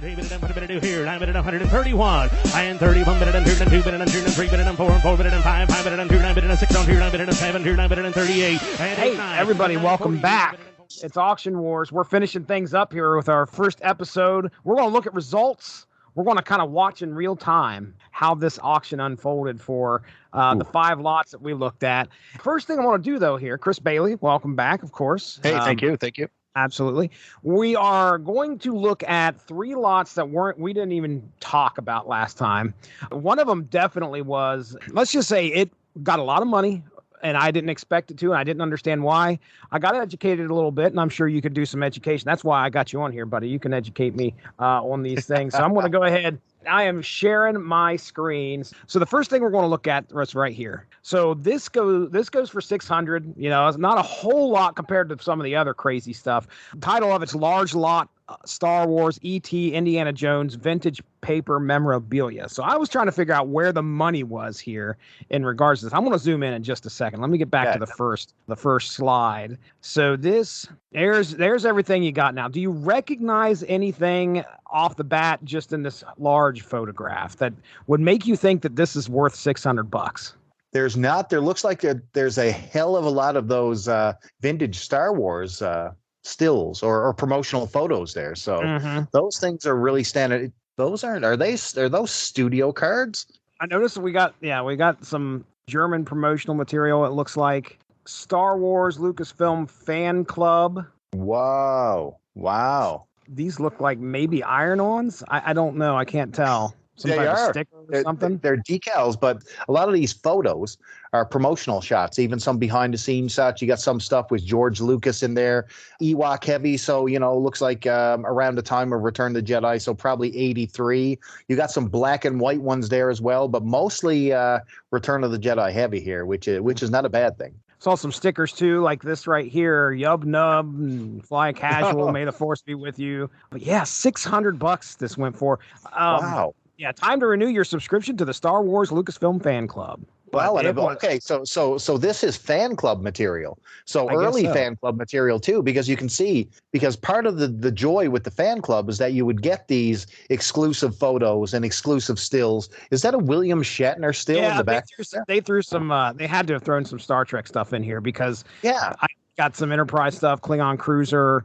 do here. 9 minute 131. And 31 minute and 2 and 2 minute and 2 and 3 minute and 4 and 4 minute and 5 minute and 2 9 minute and 6 on 2 9 minute and 7 2 9 minute and 38. Hey everybody, welcome back. It's Auction Wars. We're finishing things up here with our first episode. We're going to look at results. We're going to kind of watch in real time how this auction unfolded for the 5 lots that we looked at. First thing I want to do, though, here, Chris Bailey, welcome back, of course. Hey, thank you. Absolutely. We are going to look at 3 lots that we didn't even talk about last time. One of them definitely was, let's just say it got a lot of money. And I didn't expect it to, and I didn't understand why. I got educated a little bit, and I'm sure you could do some education. That's why I got you on here, buddy. You can educate me on these things. So I'm going to go ahead. I am sharing my screens. So the first thing we're going to look at is right here. So this goes for 600. You know, it's not a whole lot compared to some of the other crazy stuff. The title of it's Large Lot Star Wars E.T. Indiana Jones Vintage Paper Memorabilia. So I was trying to figure out where the money was here in regards to this. I'm going to zoom in just a second. Let me get back to the first slide. So there's everything you got now. Do you recognize anything off the bat just in this large photograph that would make you think that this is worth $600? There's not. There looks like there's a hell of a lot of those vintage Star Wars stills or promotional photos there. So those things are really standing. Those are those studio cards? I noticed we got some German promotional material. It looks like Star Wars Lucasfilm Fan Club. Wow. These look like maybe iron-ons. I don't know. I can't tell. Some type of sticker or something. They're decals, but a lot of these photos are promotional shots, even some behind-the-scenes shots. You got some stuff with George Lucas in there, Ewok heavy, so, you know, looks like around the time of Return of the Jedi, so probably 83. You got some black and white ones there as well, but mostly Return of the Jedi heavy here, which is not a bad thing. Saw some stickers too, like this right here, Yub Nub, and Fly Casual, May the Force be with you. But yeah, $600 this went for. Wow. Yeah, time to renew your subscription to the Star Wars Lucasfilm Fan Club. Well, okay, so this is fan club material. So early fan club material too, because you can see, because part of the joy with the fan club is that you would get these exclusive photos and exclusive stills. Is that a William Shatner still in the back? They threw some. They had to have thrown some Star Trek stuff in here because I got some Enterprise stuff, Klingon Cruiser.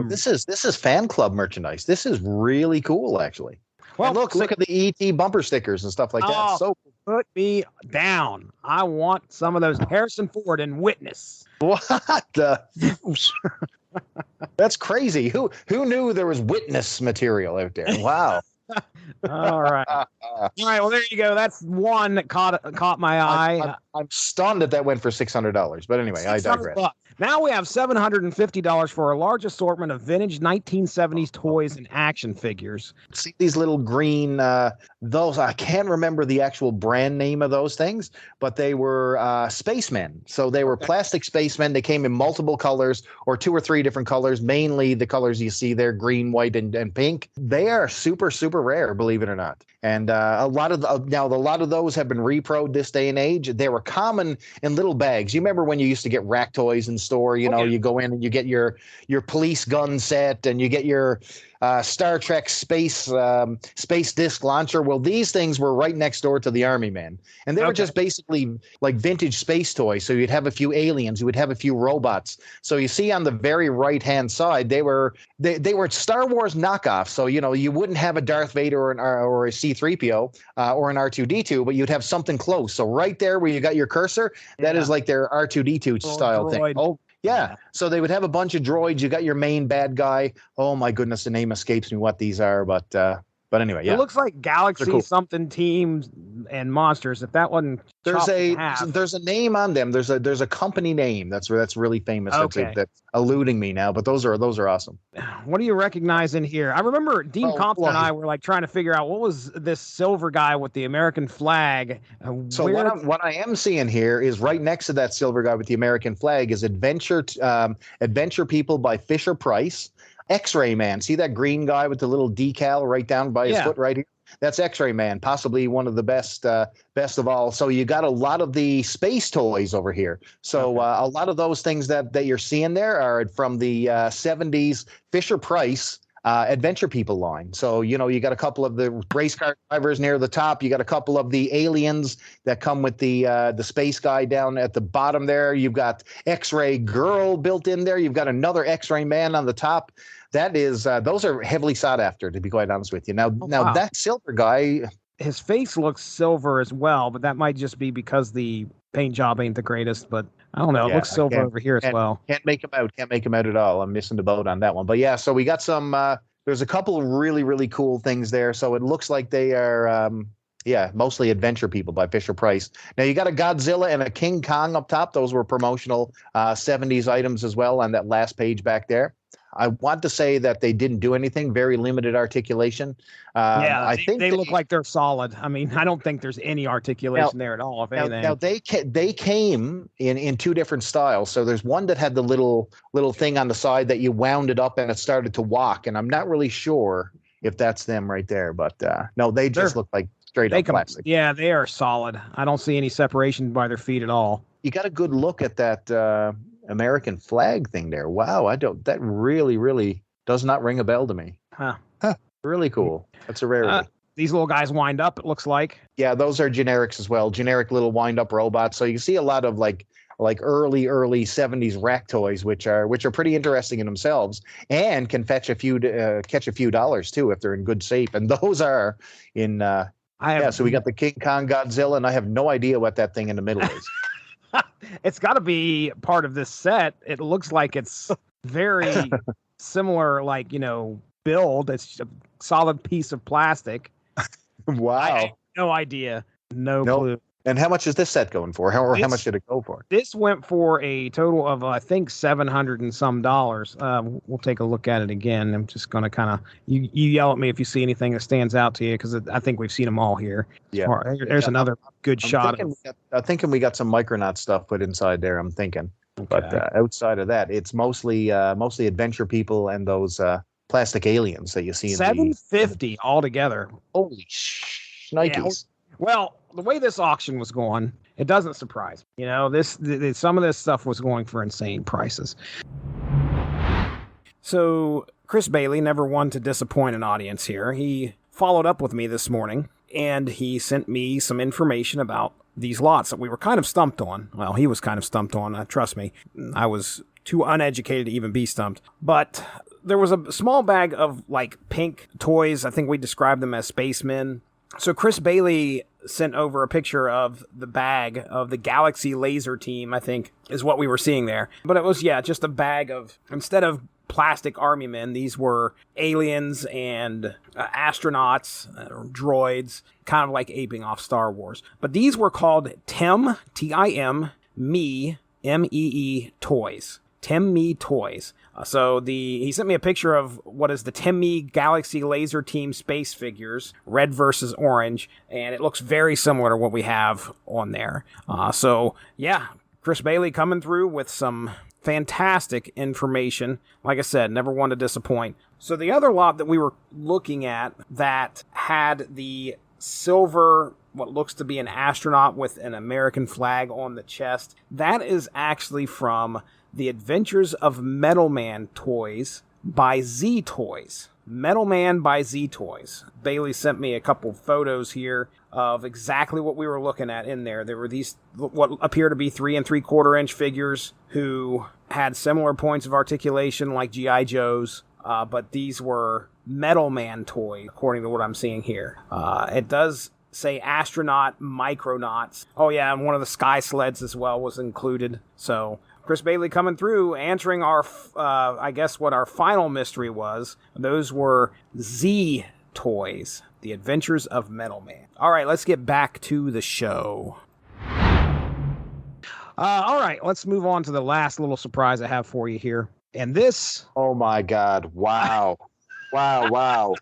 This is fan club merchandise. This is really cool, actually. Well, and look at the ET bumper stickers and stuff like that. So put me down. I want some of those. Harrison Ford and Witness. What the? That's crazy. Who knew there was Witness material out there? Wow. All right. Well, there you go. That's one that caught my eye. I'm stunned that went for $600. But anyway, I digress. Now we have $750 for a large assortment of vintage 1970s toys and action figures. See these little green, those, I can't remember the actual brand name of those things, but they were spacemen. So they were plastic spacemen. They came in multiple colors or 2 or 3 different colors, mainly the colors you see there, green, white, and pink. They are super, super rare, believe it or not. And a lot of those have been reproed this day and age. They were common in little bags. You remember when you used to get rack toys in store? You know, you go in and you get your police gun set and you get your Star Trek space disc launcher. Well, these things were right next door to the Army, man. And they were just basically like vintage space toys. So you'd have a few aliens, you would have a few robots. So you see on the very right-hand side, they were Star Wars knockoffs. So, you know, you wouldn't have a Darth Vader or a C-3PO or an R2-D2, but you'd have something close. So right there where you got your cursor, that is like their R2-D2 style thing. Oh, yeah. So they would have a bunch of droids. You got your main bad guy. Oh my goodness, the name escapes me what these are, but anyway, yeah. It looks like Galaxy something teams and monsters. If that wasn't there's a name on them. There's a company name that's really famous. Okay. That's eluding me now, but those are awesome. What do you recognize in here? I remember Dean Compton and I were like trying to figure out what was this silver guy with the American flag. So what I am seeing here is right next to that silver guy with the American flag is Adventure People by Fisher Price. X-Ray Man. See that green guy with the little decal right down by his foot right here? That's X-Ray Man, possibly one of the best of all. So you got a lot of the space toys over here. So a lot of those things that you're seeing there are from the 70s Fisher Price Adventure People line. So, you know, you got a couple of the race car drivers near the top. You got a couple of the aliens that come with the space guy down at the bottom there. You've got X-Ray Girl built in there. You've got another X-Ray Man on the top. That is, those are heavily sought after, to be quite honest with you. Now, wow. That silver guy, his face looks silver as well, but that might just be because the paint job ain't the greatest. But I don't know. It looks silver over here as well. Can't make him out. Can't make him out at all. I'm missing the boat on that one. But yeah, so we got some. There's a couple of really, really cool things there. So it looks like they are, mostly Adventure People by Fisher Price. Now you got a Godzilla and a King Kong up top. Those were promotional 70s items as well on that last page back there. I want to say that they didn't do anything. Very limited articulation. I think they look like they're solid. I mean, I don't think there's any articulation there at all. If anything. Now they came in two different styles. So there's one that had the little thing on the side that you wound it up and it started to walk. And I'm not really sure if that's them right there, but no, they just look like straight up plastic. Yeah, they are solid. I don't see any separation by their feet at all. You got a good look at that American flag thing there. Wow, that really, really does not ring a bell to me. Huh. Really cool. That's a rarity. These little guys wind up, it looks like. Yeah, those are generics as well. Generic little wind up robots. So you see a lot of like early 70s rack toys, which are pretty interesting in themselves and can catch a few dollars too if they're in good shape. And those are in. So we got the King Kong Godzilla, and I have no idea what that thing in the middle is. It's got to be part of this set. It looks like it's very similar, like, build. It's a solid piece of plastic. Wow. I have no idea. No clue. And how much is this set going for? How much did it go for? This went for a total of, I think, $700 and some dollars. We'll take a look at it again. I'm just going to kind of, you yell at me if you see anything that stands out to you, because I think we've seen them all here. Yeah. There's another good shot. I'm thinking we got some Micronaut stuff put inside there, I'm thinking. Okay. But outside of that, it's mostly Adventure People and those plastic aliens that you see. $750 altogether. Holy shnikes. Yeah. Well, the way this auction was going, it doesn't surprise me. Some of this stuff was going for insane prices. So Chris Bailey, never one to disappoint an audience here. He followed up with me this morning, and he sent me some information about these lots that we were kind of stumped on. Well, he was kind of stumped on. Trust me, I was too uneducated to even be stumped. But there was a small bag of like pink toys. I think we described them as spacemen. So Chris Bailey sent over a picture of the bag of the Galaxy Laser Team, I think, is what we were seeing there. But it was, just a bag of, instead of plastic army men, these were aliens and astronauts, droids, kind of like aping off Star Wars. But these were called TIM, T-I-M, Me, M-E-E toys. Tim Me toys. So he sent me a picture of what is the Tim Me Galaxy Laser Team space figures, red versus orange, and it looks very similar to what we have on there. Chris Bailey coming through with some fantastic information. Like I said, never one to disappoint. So the other lot that we were looking at that had the silver, what looks to be an astronaut with an American flag on the chest, that is actually from The Adventures of Metal Man Toys by Z Toys. Metal Man by Z Toys. Bailey sent me a couple photos here of exactly what we were looking at in there. There were these, what appear to be 3 3/4 inch figures who had similar points of articulation like G.I. Joes, but these were Metal Man toys, according to what I'm seeing here. It does say astronaut, micronauts. Oh yeah, and one of the sky sleds as well was included. So Chris Bailey coming through, answering our, I guess what our final mystery was. Those were Z Toys, The Adventures of Metal Man. All right, let's get back to the show. All right, let's move on to the last little surprise I have for you here. And this... Oh my God, wow. Wow.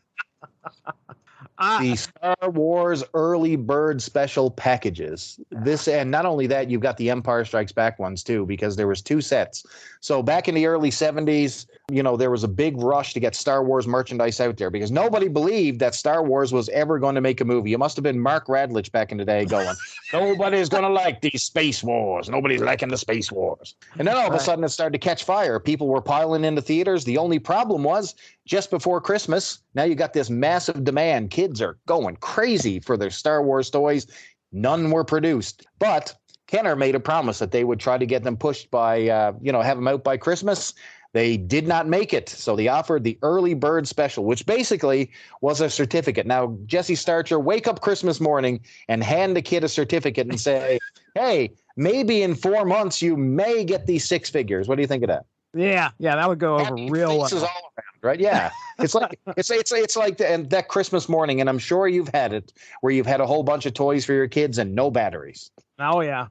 The Star Wars early bird special packages. This, and not only that, you've got the Empire Strikes Back ones too, because there was 2 sets. So back in the early 70s, there was a big rush to get Star Wars merchandise out there because nobody believed that Star Wars was ever going to make a movie. It must have been Mark Radulich back in the day going, nobody's going to like these space wars. Nobody's liking the space wars. And then all of a sudden it started to catch fire. People were piling into theaters. The only problem was just before Christmas. Now you got this massive demand. Kids are going crazy for their Star Wars toys. None were produced, but Kenner made a promise that they would try to get them pushed by, have them out by Christmas. They did not make it, so they offered the early bird special, which basically was a certificate. Now, Jesse Starcher, wake up Christmas morning and hand the kid a certificate and say, hey, maybe in 4 months you may get these 6 figures. What do you think of that? Yeah, that would go over real well. Faces all around, right? Yeah, it's like it's like that Christmas morning, and I'm sure you've had it where you've had a whole bunch of toys for your kids and no batteries. Oh yeah,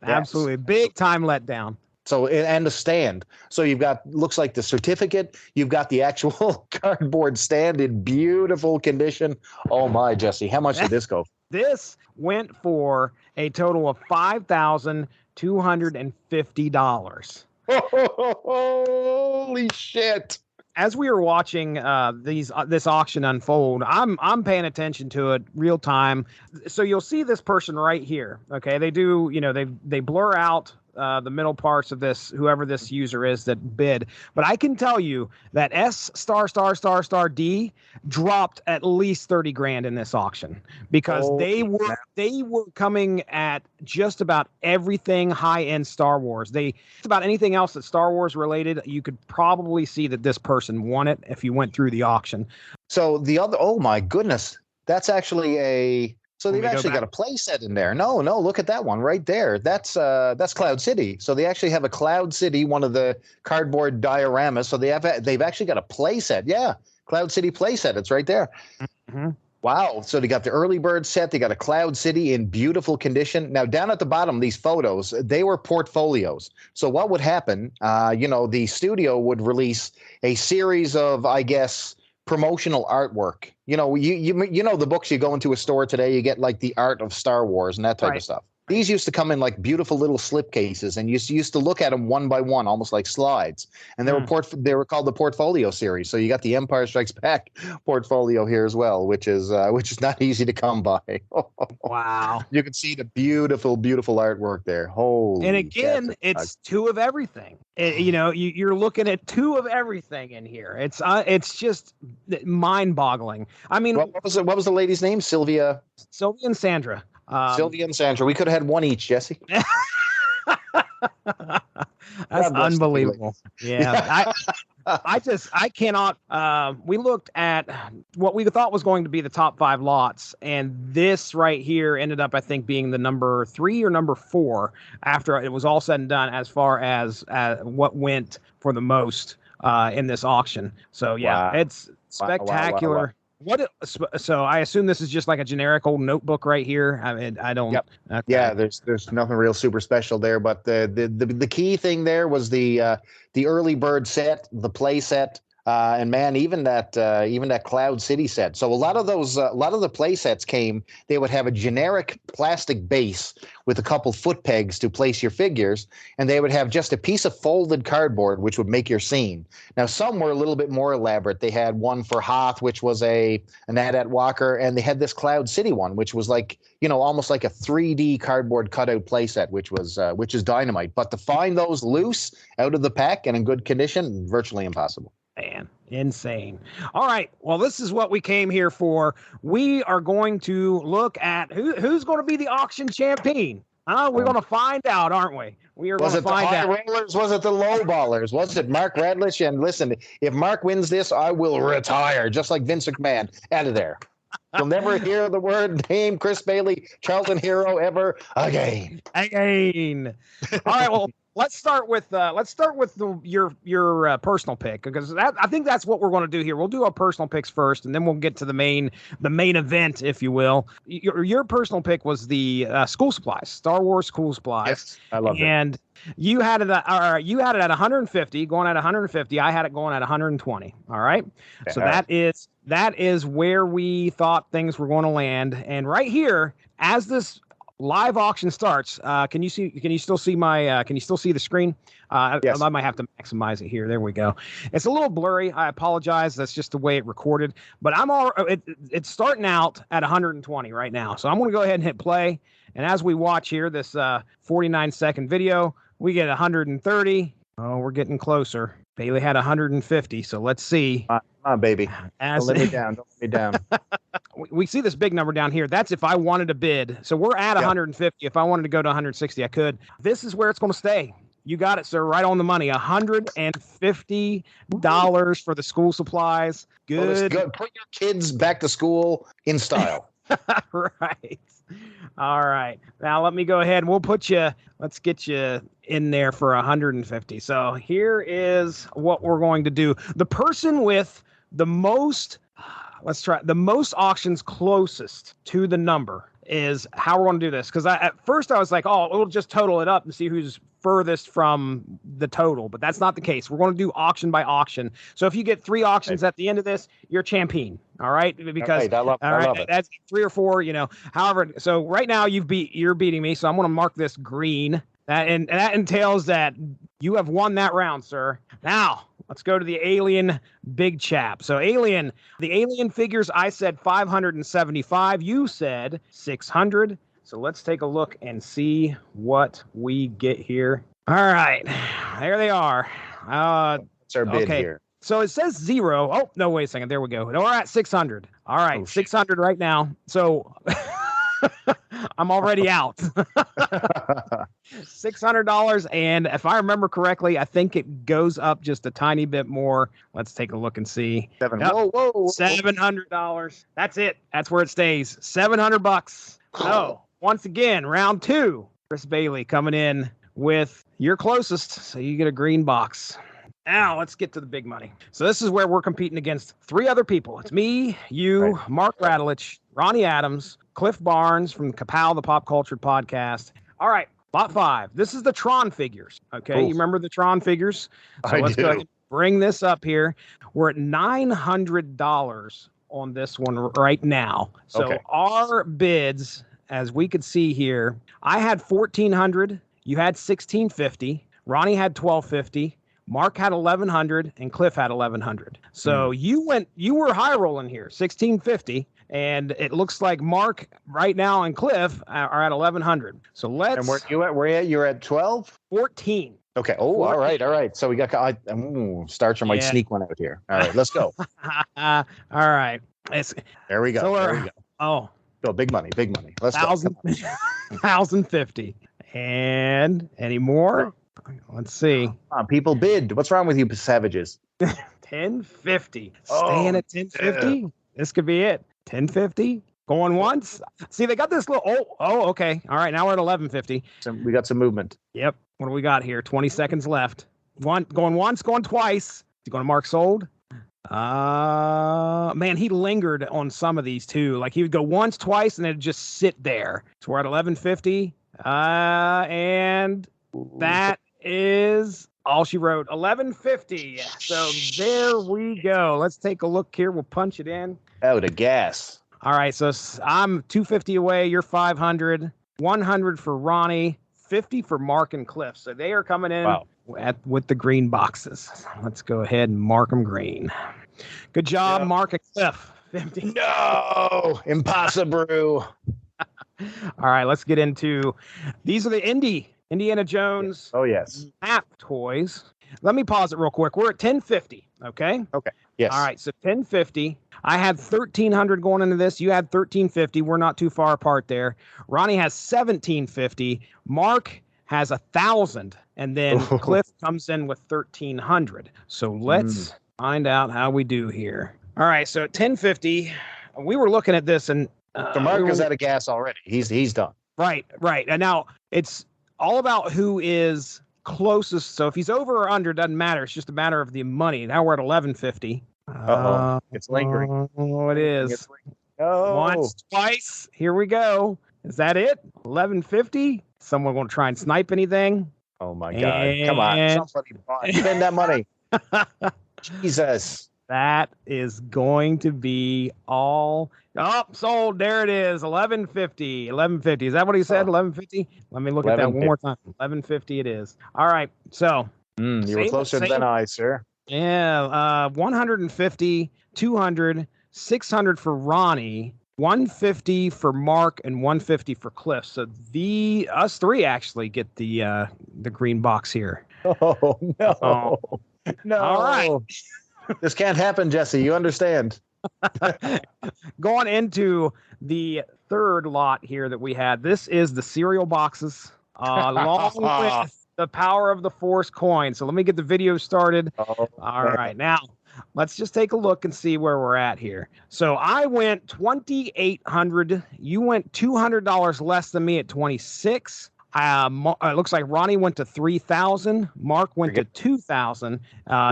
absolutely, big time letdown. So, and the stand. So you've got, looks like the certificate. You've got the actual cardboard stand in beautiful condition. Oh my, Jesse, how much did this go? This went for a total of $5,250. Holy shit. As we were watching this auction unfold, I'm paying attention to it real time. So you'll see this person right here. Okay, they do, they blur out the middle parts of this, whoever this user is that bid. But I can tell you that S***D dropped at least 30 grand in this auction because they were coming at just about everything high-end Star Wars. Just about anything else that's Star Wars related, you could probably see that this person won it if you went through the auction. So the other, oh my goodness, that's actually so they've actually got a play set in there. No, look at that one right there. That's Cloud City. So they actually have a Cloud City, one of the cardboard dioramas. So they've actually got a play set. Yeah, Cloud City play set. It's right there. Mm-hmm. Wow. So they got the early bird set. They got a Cloud City in beautiful condition. Now down at the bottom, these photos, they were portfolios. So what would happen? The studio would release a series of, I guess, promotional artwork. You know the books you go into a store today, you get like the art of Star Wars and that type of stuff. These used to come in like beautiful little slipcases, and you used to look at them one by one, almost like slides. And they were called the portfolio series. So you got the Empire Strikes Back portfolio here as well, which is not easy to come by. Wow! You can see the beautiful, beautiful artwork there. Holy! And again, it's 2 of everything. You're looking at 2 of everything in here. It's just mind-boggling. I mean, what was the lady's name? Sylvia and Sandra. Sylvia and Sandra. We could have had one each, Jesse. That's unbelievable. Yeah. I cannot. We looked at what we thought was going to be the top 5 lots, and this right here ended up, I think, being the number 3 or number 4 after it was all said and done, as far as what went for the most in this auction. So yeah, wow. It's spectacular. Wow. So I assume this is just like a generic old notebook right here. I mean, I don't. Yep. Okay. Yeah, there's nothing real super special there, but the key thing there was the early bird set, the play set, and man, even that Cloud City set. So a lot of the play sets they would have a generic plastic base with a couple foot pegs to place your figures, and they would have just a piece of folded cardboard, which would make your scene. Now, some were a little bit more elaborate. They had one for Hoth, which was an AT-AT Walker, and they had this Cloud City one, which was like, almost like a 3D cardboard cutout playset, which is dynamite. But to find those loose out of the pack and in good condition, virtually impossible. Man, insane. All right. Well, this is what we came here for. We are going to look at who's going to be the auction champion. We're going to find out, aren't we? We are going to find out. Was it the high rollers? Was it the low ballers? Was it Mark Radulich? And listen, if Mark wins this, I will retire, just like Vince McMahon. Out of there. You'll never hear the word name Chris Bailey, Charlton Hero ever again. All right. Well, let's start with your personal pick, because I think that's what we're going to do here. We'll do our personal picks first, and then we'll get to the main event, if you will. Your personal pick was the school supplies, Star Wars school supplies. Yes, I love it. And you had it at 150, going at 150. I had it going at 120. All right. So that is where we thought things were going to land. And right here, as this live auction starts, can you still see the screen? Yes. I might have to maximize it here. There we go. It's a little blurry. I apologize. That's just the way it recorded. But it's starting out at 120 right now. So I'm going to go ahead and hit play. And as we watch here, this 49-second video, we get 130. Oh, we're getting closer. Bailey had 150. So let's see. Come on, baby. As Don't let me down. Don't let me down. we see this big number down here. That's if I wanted to bid. So we're at 150. If I wanted to go to 160, I could. This is where it's going to stay. You got it, sir. Right on the money. $150 for the school supplies. Good. Good. Put your kids back to school in style. Right. All right. Now let me go ahead and let's get you in there for 150. So here is what we're going to do. The person with the most, the most auctions closest to the number is how we're going to do this. Because at first I was like, oh, we'll just total it up and see who's furthest from the total, but that's not the case. We're going to do auction by auction. So if you get 3 auctions at the end of this, you're champion. All right, because I love it. That's 3 or 4. However. So right now you're beating me. So I'm going to mark this green. That entails that you have won that round, sir. Now let's go to the alien big chap. So the alien figures. I said 575. You said 600. So let's take a look and see what we get here. All right, there they are. What's our bid here? So it says 0. Oh, no, wait a second. There we go. We're at 600. All right, 600 right now. So I'm already out. $600. And if I remember correctly, I think it goes up just a tiny bit more. Let's take a look and see. Whoa. $700. That's it. That's where it stays. $700. So once again, round 2, Chris Bailey coming in with your closest. So you get a green box. Now let's get to the big money. So this is where we're competing against 3 other people. It's me, you, Mark Radulich, Ronnie Adams, Cliff Barnes from Ka-Pow, the Pop Cultured Podcast. All right, lot 5. This is the Tron figures. Okay, You remember the Tron figures? So let's go ahead and bring this up here. We're at $900 on this one right now. So our bids, as we could see here, I had $1,400. You had $1,650. Ronnie had $1,250. Mark had $1,100 and Cliff had $1,100. So you were high rolling here, $1,650, and it looks like Mark right now and Cliff are at $1,100. So let's. And where you at? Where you at? You're at 12? 14. Okay. Oh, 14. All right. So we got. Starcher might sneak one out here. All right, let's go. All right. There we go. So there we go. Oh. Go big money. Let's go. 1,050. And any more? Let's see. People bid. What's wrong with you, savages? 1050. Staying at 1050. This could be it. 1050. Going once. See, they got this little. Oh, okay. All right. Now we're at 1150. So we got some movement. Yep. What do we got here? 20 seconds left. Going once, going twice. Is he going to mark sold? Man, he lingered on some of these too. Like he would go once, twice, and then just sit there. So we're at 1150. And that is all she wrote. 1150. So there we go. Let's take a look here. We'll punch it in. Oh, the gas. All right. So I'm 250 away. You're 500. 100 for Ronnie. 50 for Mark and Cliff. So they are coming in with the green boxes. Let's go ahead and mark them green. Good job, Mark and Cliff. 50. No, impossible. All right, let's get into these are the Indiana Jones map toys. Let me pause it real quick. We're at 1050. Okay. Yes. All right. So 1050. I had 1,300 going into this. You had 1,350. We're not too far apart there. Ronnie has 1,750. Mark has 1,000, and then Cliff comes in with 1,300. So let's find out how we do here. All right. So at 1050, we were looking at this, and so Mark is out of gas already. He's done. Right. And now it's all about who is closest. So if he's over or under, doesn't matter. It's just a matter of the money. Now we're at 1150. It's lingering. Oh, it is. Once, twice. Here we go. Is that it? 1150. Someone going to try and snipe anything? Oh my God! Come on, somebody spend that money. Jesus. That is going to be all. Oh, sold. There it is. 1150. 1150. Is that what he said? 1150. Let me look at that one more time. 1150 it is. All right. So you were closer than I, sir. Yeah. 150, 200, 600 for Ronnie, 150 for Mark, and 150 for Cliff. So us three actually get the green box here. Oh no. No. All right. This can't happen, Jesse. You understand? Going into the third lot here that we had. This is the cereal boxes, along with the Power of the Force coin. So let me get the video started. Oh, All right, now let's just take a look and see where we're at here. So I went 2,800. You went $200 less than me at 26. It looks like Ronnie went to 3,000. Mark went to 2,000.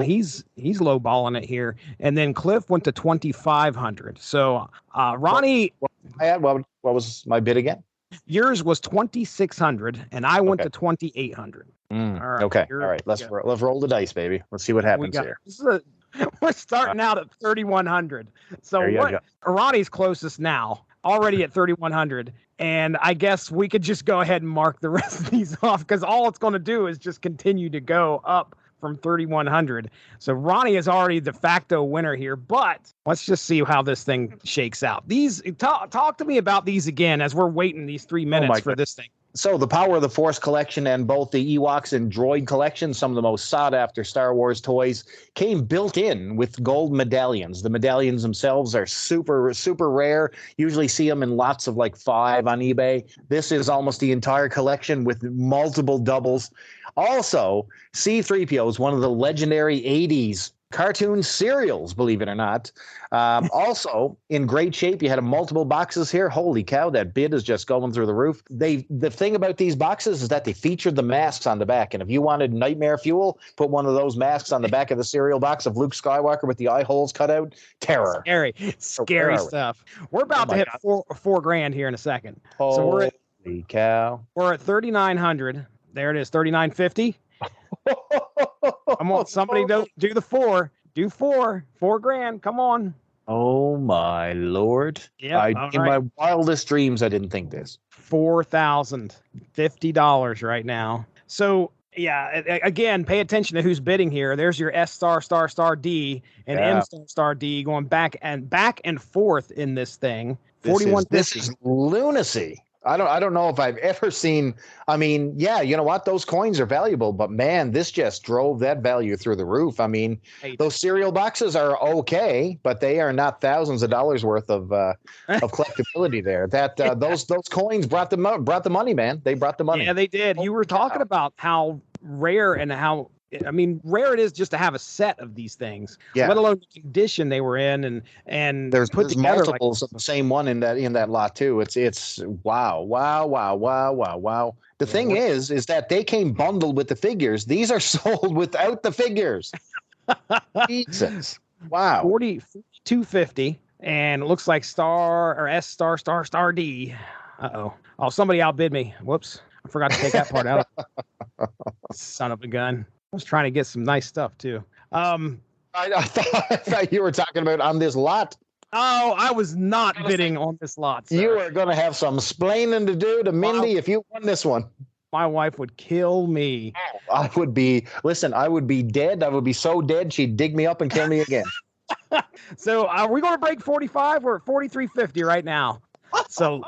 He's lowballing it here, and then Cliff went to 2,500. So Ronnie, what was my bid again? Yours was 2,600, and I went to 2,800. All right. Okay. All right. Let's roll the dice, baby. Let's see what happens here. We're starting out at 3,100. So Ronnie's closest now, already at 3,100. And I guess we could just go ahead and mark the rest of these off, because all it's going to do is just continue to go up from 3,100. So Ronnie is already de facto winner here, but let's just see how this thing shakes out. Talk to me about these again as we're waiting these 3 minutes for this thing. So the Power of the Force collection and both the Ewoks and Droid collection, some of the most sought after Star Wars toys, came built in with gold medallions. The medallions themselves are super, super rare. Usually see them in lots of like 5 on eBay. This is almost the entire collection with multiple doubles. Also, C-3PO is one of the legendary 80s cartoon serials, believe it or not. Also, in great shape. You had multiple boxes here. Holy cow, that bid is just going through the roof. The thing about these boxes is that they featured the masks on the back. And if you wanted nightmare fuel, put one of those masks on the back of the cereal box of Luke Skywalker with the eye holes cut out. Terror. Scary stuff. We're about to hit four grand here in a second. Holy cow. We're at 3,900. There it is, 3,950. Come on, somebody do the 4. Do 4 grand. Come on. Oh my Lord. Yeah. In my wildest dreams, I didn't think this. $4,050 right now. So yeah, again, pay attention to who's bidding here. There's your S star D and M star D going back and forth in this thing. 41. This is lunacy. I don't know if I've ever seen. I mean, yeah, you know what? Those coins are valuable, but man, this just drove that value through the roof. I mean, those cereal boxes are okay, but they are not thousands of dollars worth of collectability there. That those coins brought the money, man. They brought the money. Yeah, they did. You were talking about how rare and how. I mean, rare it is just to have a set of these things, let alone the condition they were in, and there's multiples of the same one in that lot too. It's wow. The thing is that they came bundled with the figures. These are sold without the figures. Jesus, wow. 250, and it looks like star or S star D. Oh, somebody outbid me. Whoops, I forgot to take that part out. Son of a gun. I was trying to get some nice stuff too. I thought you were talking about on this lot. Oh, I was not bidding on this lot, sir. You are going to have some splaining to do to Mindy if you won this one. My wife would kill me. I would be dead. I would be so dead she'd dig me up and kill me again. So are we going to break 45? We're at 43.50 right now. So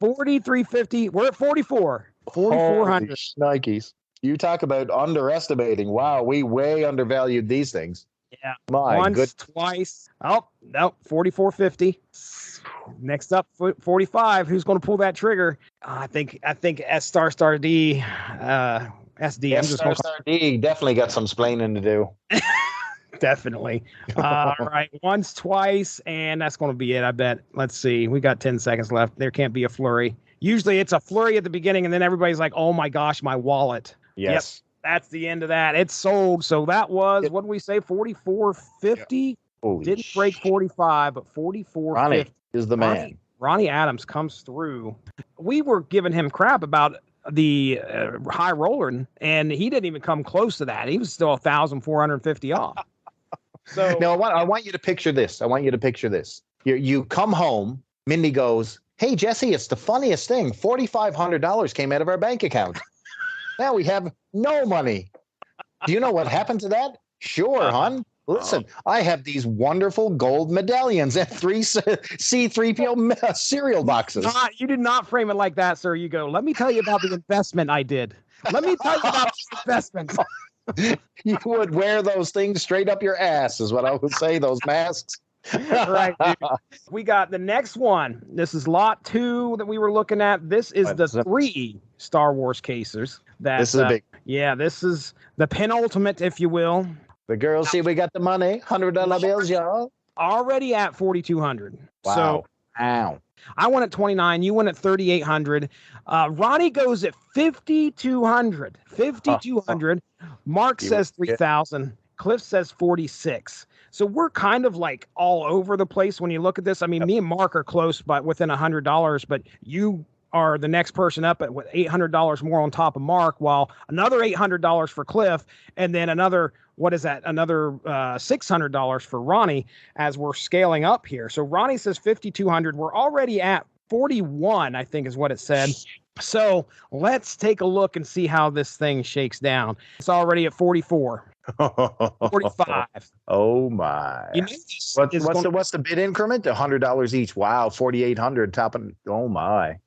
43.50. We're at 44. 4,400. Nikes. You talk about underestimating. Wow, we way undervalued these things. Yeah. Once, twice. Oh, no, 44.50. Next up, 45. Who's going to pull that trigger? I think S star D. SD. S star D definitely got some splaining to do. Definitely. All right. Once, twice, and that's going to be it, I bet. Let's see. We got 10 seconds left. There can't be a flurry. Usually it's a flurry at the beginning, and then everybody's like, oh my gosh, my wallet. Yes. Yep, that's the end of that. It's sold. So that was, what did we say, 44.50? Yeah. Didn't break 45, but 44.50. Ronnie is the man. Ronnie Adams comes through. We were giving him crap about the high roller, and he didn't even come close to that. He was still 1,450 off. So now I want you to picture this. You come home. Mindy goes, "Hey, Jesse, it's the funniest thing. $4,500 came out of our bank account. Now we have no money. Do you know what happened to that? Sure, hon. Listen, I have these wonderful gold medallions and 3 C-3PO cereal boxes." You did not frame it like that, sir. You go, let me tell you about the investment I did. Let me tell you about the investment. You would wear those things straight up your ass, is what I would say. Those masks. Right, dude. We got the next one. This is lot 2 that we were looking at. This is the 3 Star Wars cases. This is a big. Yeah, this is the penultimate, if you will. The girls see we got the money. $100 bills, y'all. Already at 4,200. Wow. So, ow. I went at 29. You went at 3,800. Ronnie goes at 5,200. 5,200. Mark says 3,000. Cliff says 46. So we're kind of like all over the place when you look at this. I mean, me and Mark are close, but within $100. But you are the next person up at with $800 more on top of Mark, while another $800 for Cliff, and then another, what is that? Another $600 for Ronnie as we're scaling up here. So Ronnie says 5,200. We're already at 41, I think is what it said. So let's take a look and see how this thing shakes down. It's already at 44. 45. Oh my. You know, what's the bid increment? $100 each. Wow, 4,800 topping. Oh my.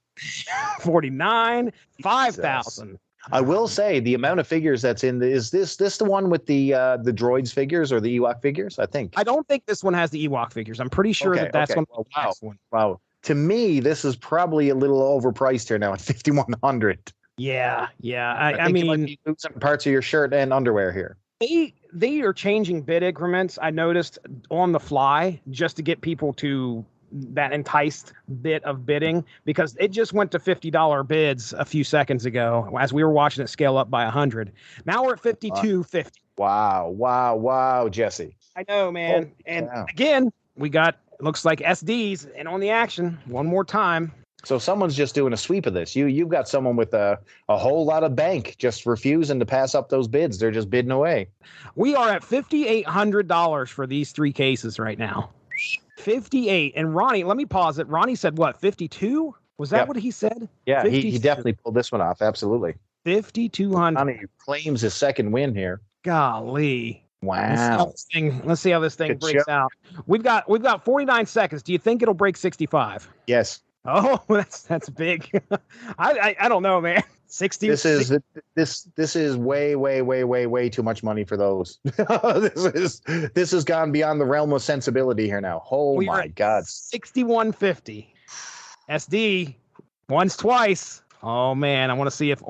49, 5,000. I will say the amount of figures that's in is this the one with the droids figures or the Ewok figures? I think. I don't think this one has the Ewok figures. I'm pretty sure that's one. Well, wow. To me, this is probably a little overpriced here now at 5,100. Yeah. I mean, you might be losing parts of your shirt and underwear here. They are changing bid increments, I noticed, on the fly, just to get people to that enticed bit of bidding, because it just went to $50 bids a few seconds ago as we were watching it scale up by 100. Now we're at 52.50. Wow, Jesse. I know, man. Again, we got, looks like SDs in on the action one more time. So someone's just doing a sweep of this. You've got someone with a whole lot of bank just refusing to pass up those bids. They're just bidding away. We are at $5,800 for these 3 cases right now. 58. And Ronnie, let me pause it. Ronnie said what, 52? Was that what he said? Yeah, he definitely pulled this one off. Absolutely. 5,200. Ronnie claims his second win here. Golly. Wow. Let's see how this thing breaks out. We've got 49 seconds. Do you think it'll break 65? Yes. Oh, that's big. I don't know, man. 60. This is way too much money for those. this has gone beyond the realm of sensibility here now. Oh my God. 61.50. SD once, twice. Oh man, I want to see if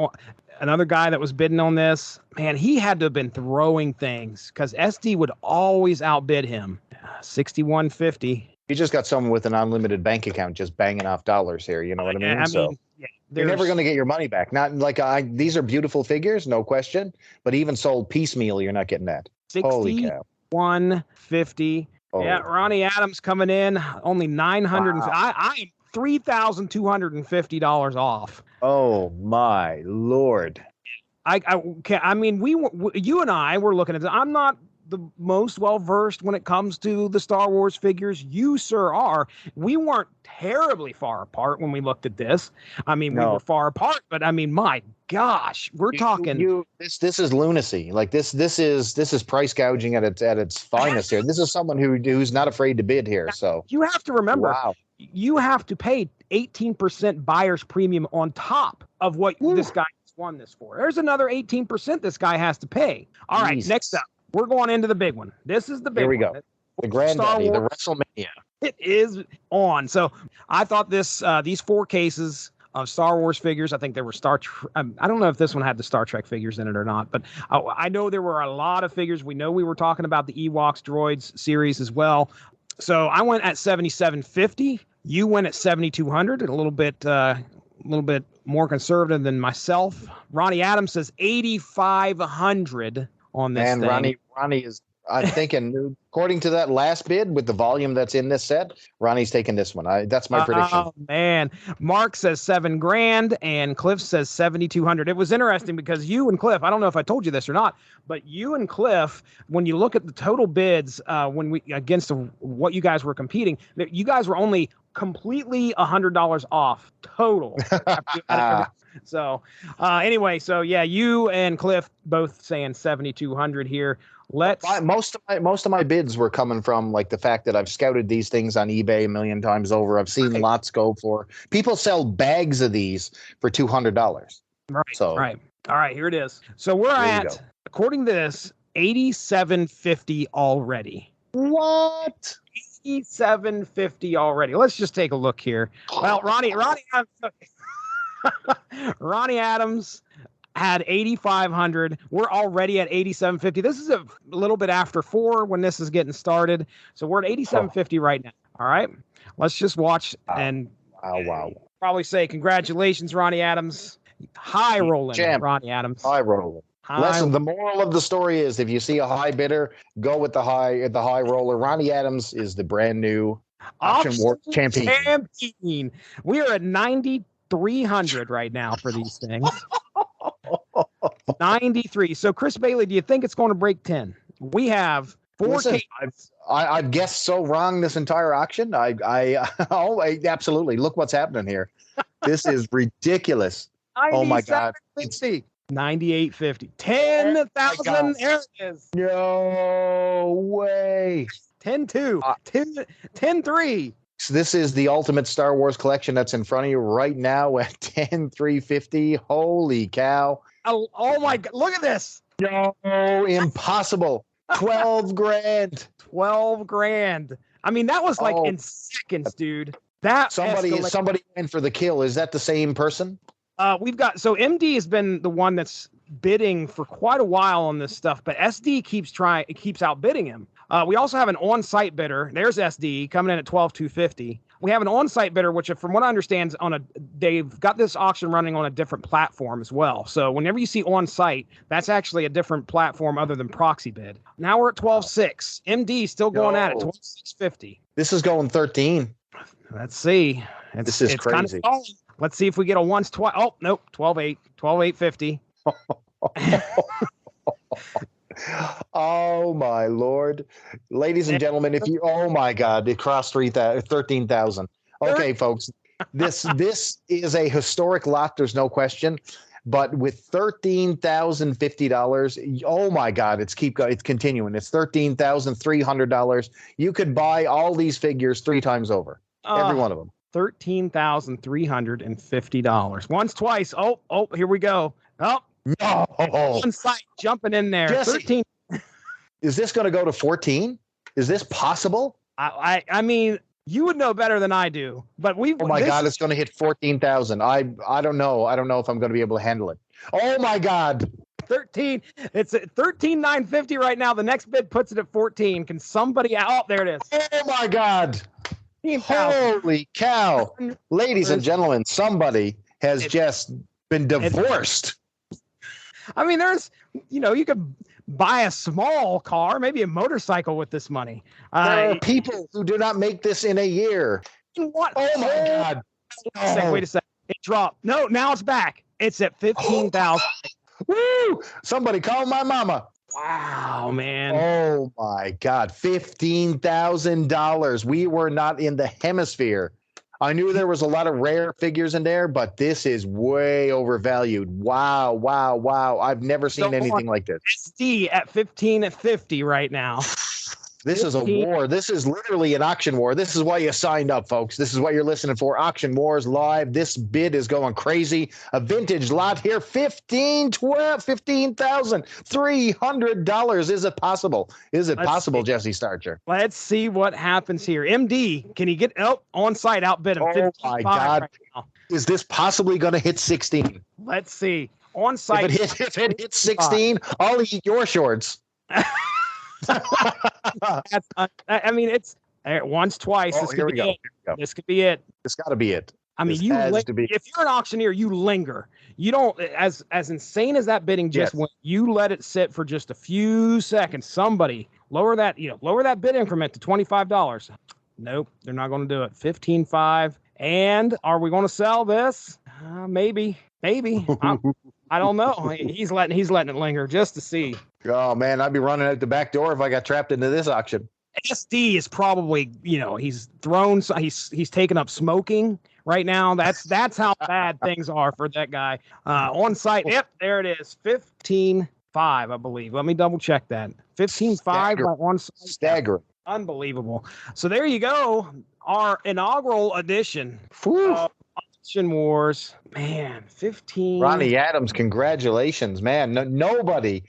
another guy that was bidding on this, man, he had to have been throwing things because SD would always outbid him. 61.50. You just got someone with an unlimited bank account just banging off dollars here. You know what I mean? You're never going to get your money back. Not like these are beautiful figures, no question. But even sold piecemeal, you're not getting that. Holy cow. 150. Oh. Yeah, Ronnie Adams coming in only 900. Wow. I am $3,250 off. Oh my Lord. I mean, you and I were looking at this. I'm not the most well-versed when it comes to the Star Wars figures. You, sir, are. We weren't terribly far apart when we looked at this. I mean, we were far apart, but I mean, my gosh, we're talking. This is lunacy. Like this is price gouging at its finest here. This is someone who's not afraid to bid here. So you have to remember, you have to pay 18% buyer's premium on top of what this guy won this for. There's another 18% this guy has to pay. All right, next up. We're going into the big one. This is the big one. Here we go. The granddaddy, the WrestleMania. It is on. So I thought these 4 cases of Star Wars figures, I think there were I don't know if this one had the Star Trek figures in it or not, but I know there were a lot of figures. We know we were talking about the Ewoks droids series as well. So I went at $7,750. You went at $7,200, a little bit more conservative than myself. Ronnie Adams says $8,500 on this thing. Ronnie is, I'm thinking, according to that last bid with the volume that's in this set, Ronnie's taking this one. That's my prediction. Oh man, Mark says $7,000 and Cliff says $7,200. It was interesting because you and Cliff, I don't know if I told you this or not, but you and Cliff, when you look at the total bids, when we against what you guys were competing, you guys were only completely $100 off total. So anyway, so yeah, you and Cliff both saying 7,200 here. Most of my bids were coming from like the fact that I've scouted these things on eBay a million times over. I've seen lots go for. People sell bags of these for $200. Right. So All right, here it is. So we're at, according to this, 8750 already. What? 8750 already. Let's just take a look here. Well, Ronnie Adams had 8,500. We're already at 8,750. This is a little bit after 4 when this is getting started. So we're at 8,750 right now. All right. Let's just watch and probably say congratulations, Ronnie Adams. High rolling, Ronnie Adams. High rolling. Listen, the moral of the story is if you see a high bidder, go with the high roller. Ronnie Adams is the brand new Auction Wars champion. We are at 9,300 right now for these things. 93. So, Chris Bailey, do you think it's going to break 10? We have 4 cases. I've guessed so wrong this entire auction. Absolutely. Look what's happening here. This is ridiculous. Oh my God. 98.50. 10,000. There it is. No way. 10-2. 10-3. So this is the Ultimate Star Wars collection that's in front of you right now at 10,350. Holy cow. Oh my God. Look at this. No, impossible. 12 grand. 12 grand. I mean, that was like in seconds, dude. That somebody went for the kill. Is that the same person? We've got, so MD has been the one that's bidding for quite a while on this stuff, but SD keeps outbidding him. We also have an on-site bidder. There's SD coming in at 12,250. We have an on-site bidder, which, from what I understand, they've got this auction running on a different platform as well. So whenever you see on-site, that's actually a different platform other than proxy bid. Now we're at 12.6. MD still going at it, 12,650. This is going 13. Let's see. This is crazy. Let's see if we get a once, twice. Oh, nope. 12.8. 12.850. Oh my Lord. Ladies and gentlemen, oh my God, it crossed 13,000. Okay, folks, this is a historic lot. There's no question, but with $13,050, oh my God, it's continuing. It's $13,300. You could buy all these figures 3 times over. Every one of them. $13,350. Once, twice. Oh, here we go. Oh, no. On site, jumping in there. Jesse, 13. Is this going to go to 14? Is this possible? I mean, you would know better than I do, but oh my God, it's going to hit 14,000. I don't know. I don't know if I'm going to be able to handle it. Oh my God. 13. It's at 13,950 right now. The next bid puts it at 14. Can somebody out? Oh, there it is. Oh my God. Holy cow. Ladies and gentlemen, somebody has just been divorced. I mean, you could buy a small car, maybe a motorcycle with this money. There are people who do not make this in a year. What? Oh my God. Wait a second. It dropped. No, now it's back. It's at 15,000. Woo! Somebody call my mama. Wow, man. Oh my God. $15,000. We were not in the hemisphere. I knew there was a lot of rare figures in there, but this is way overvalued. Wow. I've never seen anything like this. SD at 15.50 right now. This is a war. This is literally an auction war. This is why you signed up, folks. This is what you're listening for. Auction Wars Live. This bid is going crazy. A vintage lot here. $15,300. Is it possible? Is it possible, Jesse Starcher? Let's see what happens here. MD, can he get on site outbid him? Oh my God. Right now. Is this possibly going to hit 16? Let's see. On site. If it hits 16, I'll eat your shorts. I mean, it's once, twice. This could be it. This could be it. It's got to be it. I mean, if you're an auctioneer, you linger. You don't, as insane as that bidding just went, you let it sit for just a few seconds. Somebody lower that bid increment to $25. Nope, they're not going to do it. 15.5. And are we going to sell this? Maybe. I don't know. He's letting it linger just to see. Oh man, I'd be running out the back door if I got trapped into this auction. SD is probably, he's taken up smoking right now. That's how bad things are for that guy. On site. Yep, there it is. 15.5, I believe. Let me double check that. 15.5 on site. Staggering. Unbelievable. So there you go. Our inaugural edition. Auction Wars, man, 15. Ronnie Adams, congratulations, man. Nobody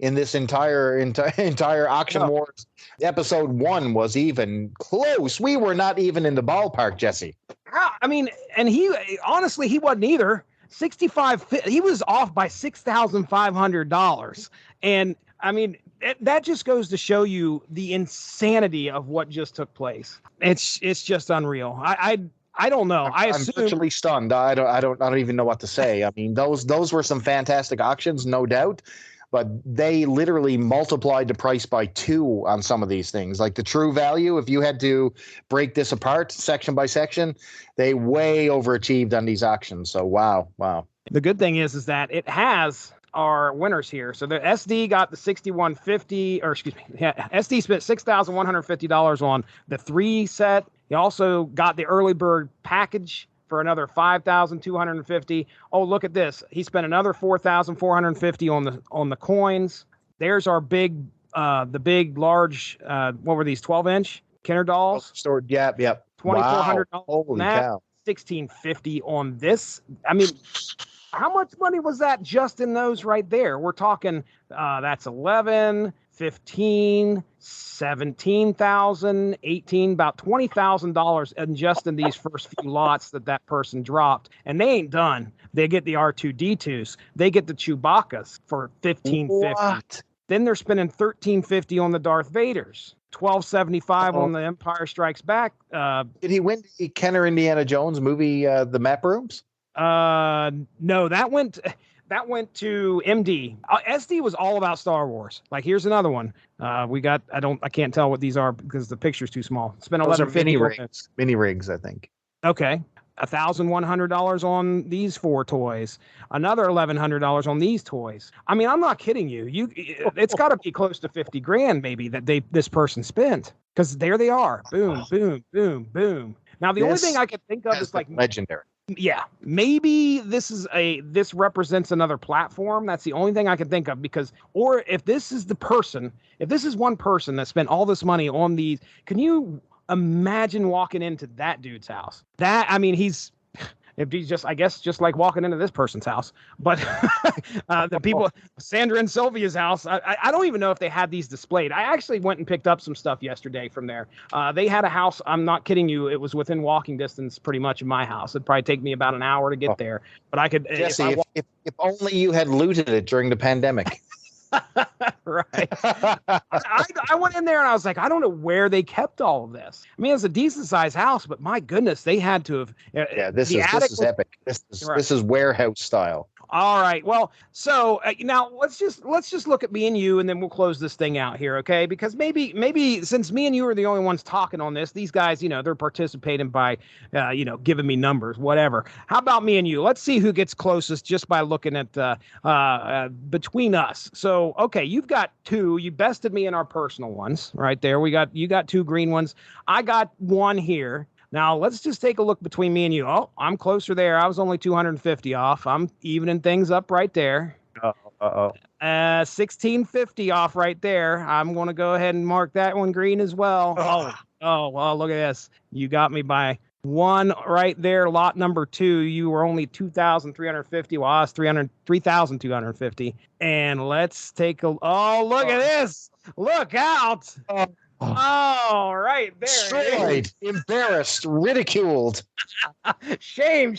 in this entire Auction Wars episode 1 was even close. We were not even in the ballpark, Jesse. I mean, and he honestly, he wasn't either. 65, he was off by $6,500. And I mean, that just goes to show you the insanity of what just took place. It's just unreal. I don't know. I'm virtually stunned. I don't even know what to say. I mean, those were some fantastic auctions, no doubt, but they literally multiplied the price by 2 on some of these things. Like the true value, if you had to break this apart section by section, they way overachieved on these auctions. So wow. The good thing is that it has our winners here. So the SD got the 6150, or excuse me, SD spent $6,150 on the 3 set. He also got the early bird package for another $5,250. Oh, look at this. He spent another $4,450 on the coins. There's our big, the big, large, what were these, 12-inch Kenner dolls? Stored, yep. $2,400. Wow. Holy cow. $1,650 on this. I mean, how much money was that just in those right there? We're talking, that's 11, 15, 17,000, 18, about $20,000 and just in these first few lots that person dropped. And they ain't done. They get the R2D2s. They get the Chewbacca's for $1,550. Then they're spending $1,350 on the Darth Vaders. $1,275 on the Empire Strikes Back. Did he win the Kenner Indiana Jones movie, The Map Rooms? No, that went to MD. SD was all about Star Wars. Like, here's another one. I can't tell what these are because the picture's too small. Spent $1,150. Mini rigs, I think. Okay. $1,100 on these 4 toys. Another $1,100 on these toys. I mean, I'm not kidding you. It's got to be close to $50,000 maybe that this person spent, because there they are. Boom, boom, boom, boom. Now the only thing I could think of is like legendary. Yeah, maybe this represents another platform. That's the only thing I can think of, or if this is one person that spent all this money on these, can you imagine walking into that dude's house? If he's just, I guess, just like walking into this person's house. But the people, Sandra and Sylvia's house, I don't even know if they had these displayed. I actually went and picked up some stuff yesterday from there. They had a house, I'm not kidding you, it was within walking distance pretty much of my house. It'd probably take me about an hour to get there. But I could... Jesse, if only you had looted it during the pandemic. Right. I went in there and I was like, I don't know where they kept all of this. I mean, it's a decent sized house, but my goodness, they had to have. This is epic. This is warehouse style. All right. Well, so now let's just look at me and you, and then we'll close this thing out here, okay? Because maybe since me and you are the only ones talking on this, these guys, they're participating by, giving me numbers, whatever. How about me and you? Let's see who gets closest just by looking at between us. So, okay, you've got 2. You bested me in our personal ones, right there. You got 2 green ones. I got 1 here. Now, let's just take a look between me and you. Oh, I'm closer there. I was only 250 off. I'm evening things up right there. Uh-oh. 1650 off right there. I'm going to go ahead and mark that one green as well. Oh, well, look at this. You got me by 1 right there. Lot number 2, you were only 2,350. Well, I was 3,250. And let's take a... Oh, look at this. Look out. Oh, right there. Destroyed, embarrassed, ridiculed. Shame.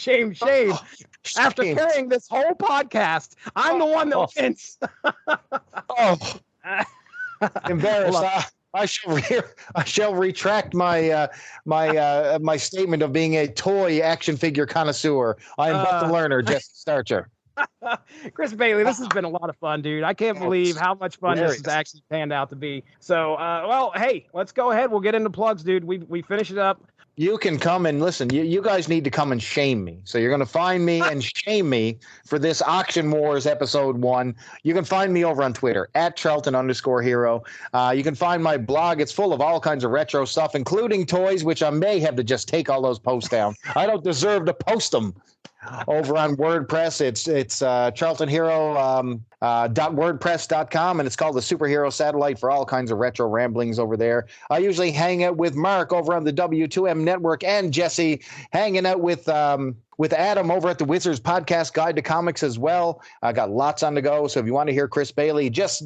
After carrying this whole podcast, I'm the one that wins. Embarrassed. I shall retract my my statement of being a toy action figure connoisseur. I am but the learner, Jesse Starcher. Chris Bailey, this has been a lot of fun, dude. I can't believe how much fun this has actually panned out to be. So, well, hey, let's go ahead. We'll get into plugs, dude. We finish it up. You can come and listen. You guys need to come and shame me. So you're going to find me and shame me for this Auction Wars episode 1. You can find me over on Twitter at Charlton_hero. You can find my blog. It's full of all kinds of retro stuff, including toys, which I may have to just take all those posts down. I don't deserve to post them. over on WordPress. It's charltonhero.wordpress.com, and it's called the Superhero Satellite for all kinds of retro ramblings over there. I usually hang out with Mark over on the W2M Network, and Jesse hanging out with Adam over at the Wizards Podcast Guide to Comics as well. I got lots on the go, so if you want to hear Chris Bailey, just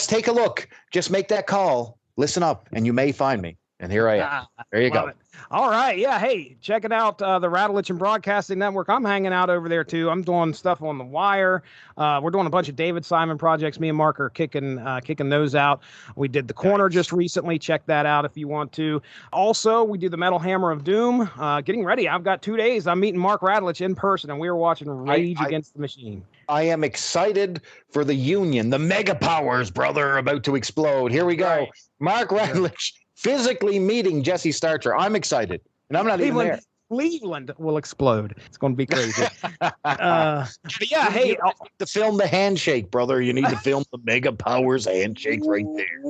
take a look. Just make that call. Listen up, and you may find me. And here I am. There you go. It. All right. Yeah. Hey, check it out. The Radulich and Broadcasting Network. I'm hanging out over there, too. I'm doing stuff on the wire. We're doing a bunch of David Simon projects. Me and Mark are kicking those out. We did The Corner just recently. Check that out if you want to. Also, we do the Metal Hammer of Doom. Getting ready. I've got 2 days. I'm meeting Mark Radulich in person, and we are watching Rage Against the Machine. I am excited for the union. The mega powers, brother, are about to explode. Here we go. Right. Mark Radulich physically meeting Jesse Starcher. I'm excited, and I'm not even there. Cleveland will explode. It's going to be crazy. Yeah, hey, to film the handshake, brother. You need to film the Mega Powers handshake right there.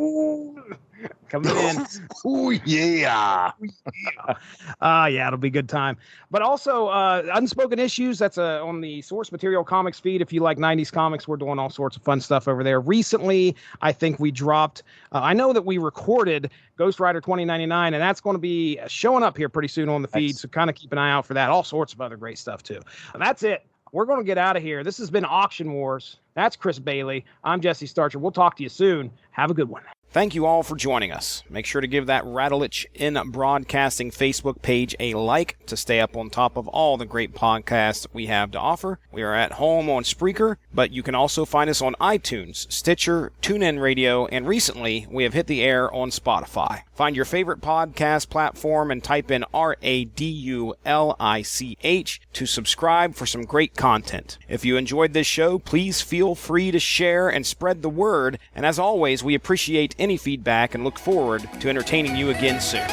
Coming in. Oh, yeah. Yeah, it'll be a good time. But also, Unspoken Issues, that's on the Source Material Comics feed. If you like 90s comics, we're doing all sorts of fun stuff over there. Recently, I think we dropped, I know that we recorded Ghost Rider 2099, and that's going to be showing up here pretty soon on the feed, so kind of keep an eye out for that. All sorts of other great stuff, too. And that's it. We're going to get out of here. This has been Auction Wars. That's Chris Bailey. I'm Jesse Starcher. We'll talk to you soon. Have a good one. Thank you all for joining us. Make sure to give that Radulich in Broadcasting Facebook page a like to stay up on top of all the great podcasts we have to offer. We are at home on Spreaker, but you can also find us on iTunes, Stitcher, TuneIn Radio, and recently we have hit the air on Spotify. Find your favorite podcast platform and type in RADULICH to subscribe for some great content. If you enjoyed this show, please feel free to share and spread the word, and as always, we appreciate any feedback and look forward to entertaining you again soon.